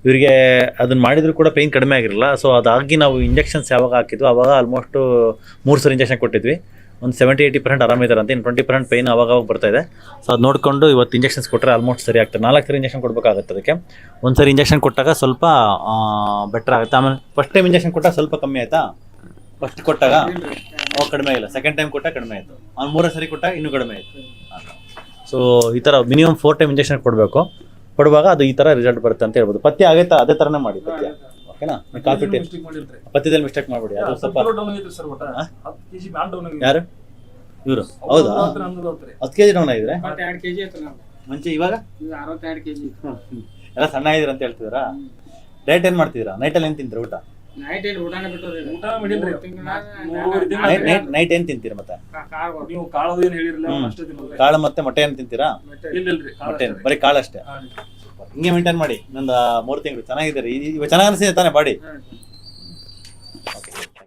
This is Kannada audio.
ಇವರಿಗೆ ಅದನ್ನು ಮಾಡಿದರೂ ಕೂಡ ಪೇಯ್ನ್ ಕಡಿಮೆ ಆಗಿರಲಿಲ್ಲ. ಸೊ ಅದಾಗಿ ನಾವು ಇಂಜೆಕ್ಷನ್ಸ್ ಯಾವಾಗ ಹಾಕಿದ್ವು ಆವಾಗ ಆಲ್ಮೋಸ್ಟು 3 ಸರಿ ಇಂಜೆಕ್ಷನ್ ಕೊಟ್ಟಿದ್ವಿ. ಒಂದು 70-80% ಆರಾಮಿದ್ದಾರಂತೆ, ಇನ್ನು 20% ಪೇಯ್ನ್ ಅವಾಗ ಬರ್ತಾಯಿದೆ. ಸೊ ಅದು ನೋಡಿಕೊಂಡು ಇವತ್ತು ಇಂಜೆಕ್ಷನ್ಸ್ ಕೊಟ್ಟರೆ ಆಲ್ಮೋಸ್ಟ್ ಸರಿ ಆಗ್ತದೆ. 4 ಸರಿ ಇಂಜೆಕ್ಷನ್ ಕೊಡಬೇಕಾಗುತ್ತೆ. ಅದಕ್ಕೆ ಒಂದು ಸರಿ ಇಂಜೆಕ್ಷನ್ ಕೊಟ್ಟಾಗ ಸ್ವಲ್ಪ ಬೆಟರ್ ಆಗುತ್ತೆ. ಆಮೇಲೆ ಫಸ್ಟ್ ಟೈಮ್ ಇಂಜೆಕ್ಷನ್ ಕೊಟ್ಟಾಗ ಸ್ವಲ್ಪ ಕಮ್ಮಿ ಆಯಿತಾ? ಫಸ್ಟ್ ಕೊಟ್ಟಾಗ ಅವಾಗ ಕಡಿಮೆ ಆಗಿಲ್ಲ, ಸೆಕೆಂಡ್ ಟೈಮ್ ಕೊಟ್ಟಾಗ ಕಡಿಮೆ ಆಯಿತು, ಅವ್ನು 3 ಸರಿ ಕೊಟ್ಟಾಗ ಇನ್ನೂ ಕಡಿಮೆ ಆಯಿತು. ಸೊ ಈ ಥರ ಮಿನಿಮಮ್ 4 ಟೈಮ್ ಇಂಜೆಕ್ಷನ್ ಕೊಡಬೇಕು. ಕೊಡುವಾಗ ಅದು ಈ ಥರ ರಿಸಲ್ಟ್ ಬರುತ್ತೆ ಅಂತ ಹೇಳ್ಬೋದು. ಪಥ್ಯ ಆಗೈತಾ? ಅದೇ ಥರನೇ ಮಾಡಿ ಪಥ್ಯ, ಓಕೆನಾ? ಕಾಫಿ ಟೀ ಪಥ್ಯದಲ್ಲಿ ಮಿಸ್ಟೇಕ್ ಮಾಡಿಬಿಡಿ. ಅದು ಸ್ವಲ್ಪ ಯಾರು ಇವರು? ಹೌದಾ? 10 kg ಡೌನ್ ಆಗಿದ್ರೆ ಮುಂಚೆ, ಇವಾಗ ಎಲ್ಲ ಸಣ್ಣ ಆಗಿದ್ರೆ ಅಂತ ಹೇಳ್ತಿದ್ದೀರಾ? ಡಯಟ್ ಏನು ಮಾಡ್ತಿದ್ದೀರಾ? ನೈಟಲ್ಲಿ ಏನು ತಿಂತೀರಾ ಊಟ? ನೈಟ್ ಏನು ತಿಂತೀರಾ? ಮತ್ತೆ ಕಾಳು ಮತ್ತೆ ಮೊಟ್ಟೆ ಏನು ತಿಂತೀರಾ? ಮೊಟ್ಟೆ ಬರೀ ಕಾಳು ಅಷ್ಟೇ. ಹಿಂಗೆ ಮೇಂಟೈನ್ ಮಾಡಿ ಇನ್ನೊಂದು 3 ತಿಂಗಳು ಚೆನ್ನಾಗಿದ್ದೀರಿ. ಇವಾಗ ಚೆನ್ನಾಗಿ ಅನಿಸಿದೆ ತಾನೇ ಬಾಡಿ?